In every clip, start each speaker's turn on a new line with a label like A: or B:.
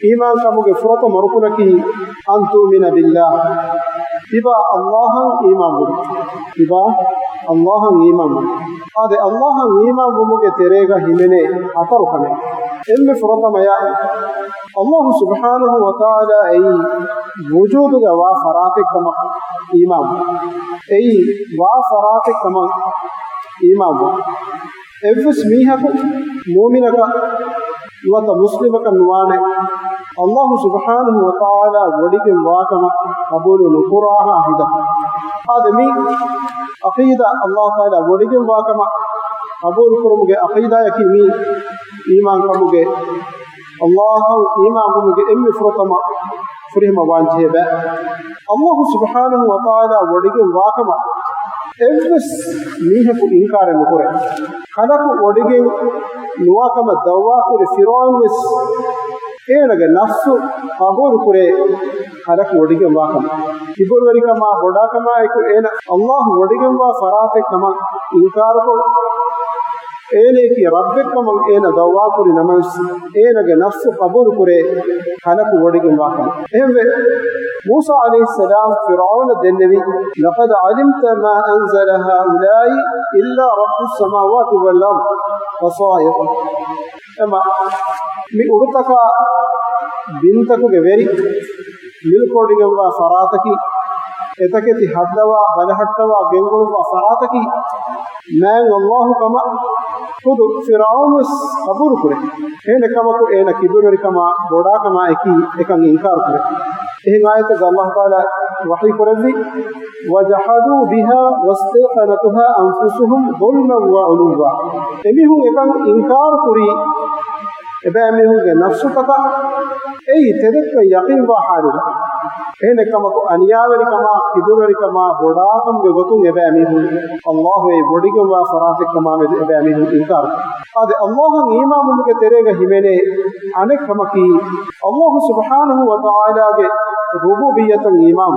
A: إيمان كموجي فرط مركونكي أن تؤمن بالله تبا الله إيمان تبا الله إيمان هذا الله إيمان بموجي تريغا همني أتركنا إم فرط ما يا الله سبحانه وتعالى أي وجودك وفراتك كما إيمان أي وفراتك كما إيمان إفس ميهك مؤمنك وات مسلمك نوانه الله سبحانه وتعالى وديك واكما قبول نقراها هدا هذا مي عقيدة الله تعالى وديك واكما قبول كرمك عقيدة يكي مي إيمان كرمك الله إيمان كرمك إمي فرطما فرهم وانجيبا الله سبحانه وتعالى وديك واكما إفس ميهك إنكار نقره خلق وديك نواكما دواكو لفرعون وس ඒනගේ නස්සු අබෝරු කුරේ හරක් වඩිගම් වාකම ඉබොර වරිකම බොඩාකම එක එන අල්ලාහ් වඩිගම් වා ෆරාතේ කම ඉන්කාරකෝ ඒනේ කි රබ්බකම එන දවා කුරි නමස් ඒනගේ නස්සු අබෝරු කුරේ හරක් වඩිගම් වාකම එහෙම موسى عليه السلام فرعون دنبي لقد علمت ما أنزل هؤلاء إلا رب السماوات والأرض بصائر أما مئرتك بنتك غيري ملكوديغم وفراتكي اتكتي حدوا بلحتوا غنغوا وفراتكي من الله كما خود فرعون صبر كره هنا كما کو انا كبر كما بودا كما එකන් ඉන්කාර කර එහෙන් ආයත الله تعالى وحي කරද්දී وجحدوا بها واستيقنتها انفسهم ظلما وعلوا එමිහුන් එකන් ඉන්කාර කුරි එබැයි මෙහුගේ නෆ්සුතක එයි තෙදක යකින් වහාරු එහෙනකම අනියාවරිකම කිබුවරිකම බොඩාකම්ගේ ගොතුන් එබැයි මෙහු අල්ලාහ් වේ බොඩිගම ෆරාතිකම එබැයි මෙහු ඉන්කාර ආද අල්ලාහ්ගේ ඊමාමුගේ තෙරේග හිමෙනේ අනෙක්කමකි අල්ලාහ් සුබ්හානහු වතාලාගේ රුබුබියතන් ඊමාම්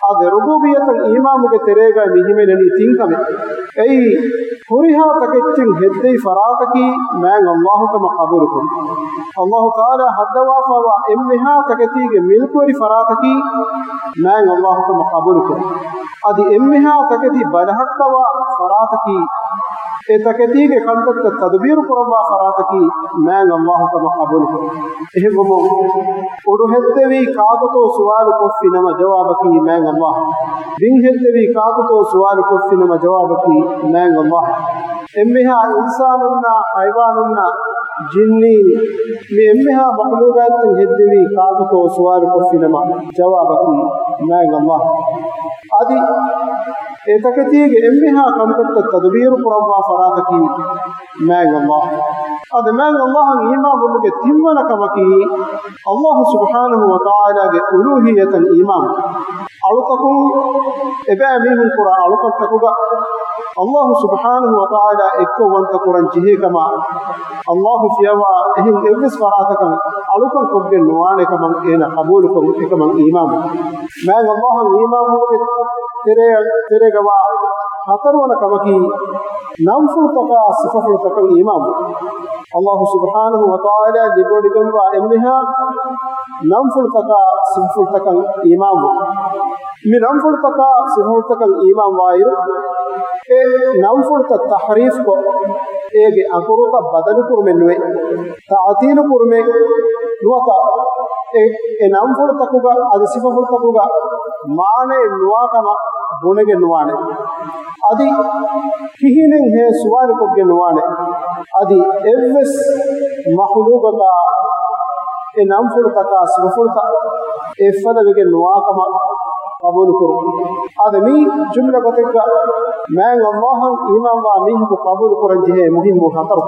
A: ආද රුබුබියතන් ඊමාමුගේ තෙරේග මිහිමෙනනි තින්කම එයි කුරිහා තකෙච්චින් හෙද්දේ ෆරාතකි මෑන් අල්ලාහ් කම කබුල් කුරි අල්ලාහ් තාලා හදවා ෆවා එම්මහා තකතිගේ මිල්කුරි ෆරාතකි මෑන් අල්ලාහ් කම කබුල් කුරි අදි එම්මහා තකති බලහත්තවා ෆරාතකි ඒ තකතිගේ කන්තත් තදබීර් කරවා ෆරාතකි මෑන් අල්ලාහ් කම කබුල් කුරි එහෙම උඩු හෙද්දේවි කාගතෝ සුවාල් කොෆිනම ජවාබකි මෑන් අල්ලාහ් වින් හෙද්දේවි කාගතෝ සුවාල් කොෆිනම ජවාබකි මෑන් අල්ලාහ් එම්මහා ඉන්සානුන්නා හයිවානුන්නා जिन्नी में एम्मेहा मखलूकातन हेद्देवी कागतो सुवाल कोफिनमा जवाबकी मैं अल्लाह आदि एतकतीगे एम्मेहा कंतत तदबीर पुरवा फरातकी मैं अल्लाह आदि मैं अल्लाह ईमा बुलगे तिम्मन कमकी अल्लाह सुब्हानहु व तआला गे उलूहियतन ईमान अलुतकु एबे मीहुन कुरा अलुकतकुगा अल्लाह सुब्हानहु व तआला एक्को वंत कुरन जिहे कमा अल्लाह फियवा एहिं एवस फरातकम अलुकन कोगे नुआने कमन एना कबूल को एकमन ईमान मैं अल्लाह ईमान होगे तेरे गवा खतरवन कमकी नमफुल तका सिफफुल तका ईमान अल्लाह सुब्हानहु व तआला दिबोडिगम वा एम्मिहा नमफुल तका सिफफुल तका ईमान मि नमफुल तका सिफफुल तका ईमान वाइर ए नमफुल तहरीफ को एगे अकुरुत बदल कुरमेनुवे तातील कुरमे नुवता ए नमफुल तकुगा अदि सिफफुल तकुगा माने नुवाकमा गुणगे नुवाने अदि किहिने हे सुवाल कोगे नुवाने अदि एवस मखलूका ए नमफुल तका सिफफुल ता ए फदगे नुवाकमा قبول كرو هذا مي جملة بتك ما الله إمام وامين قبول كرنجه مهم خطر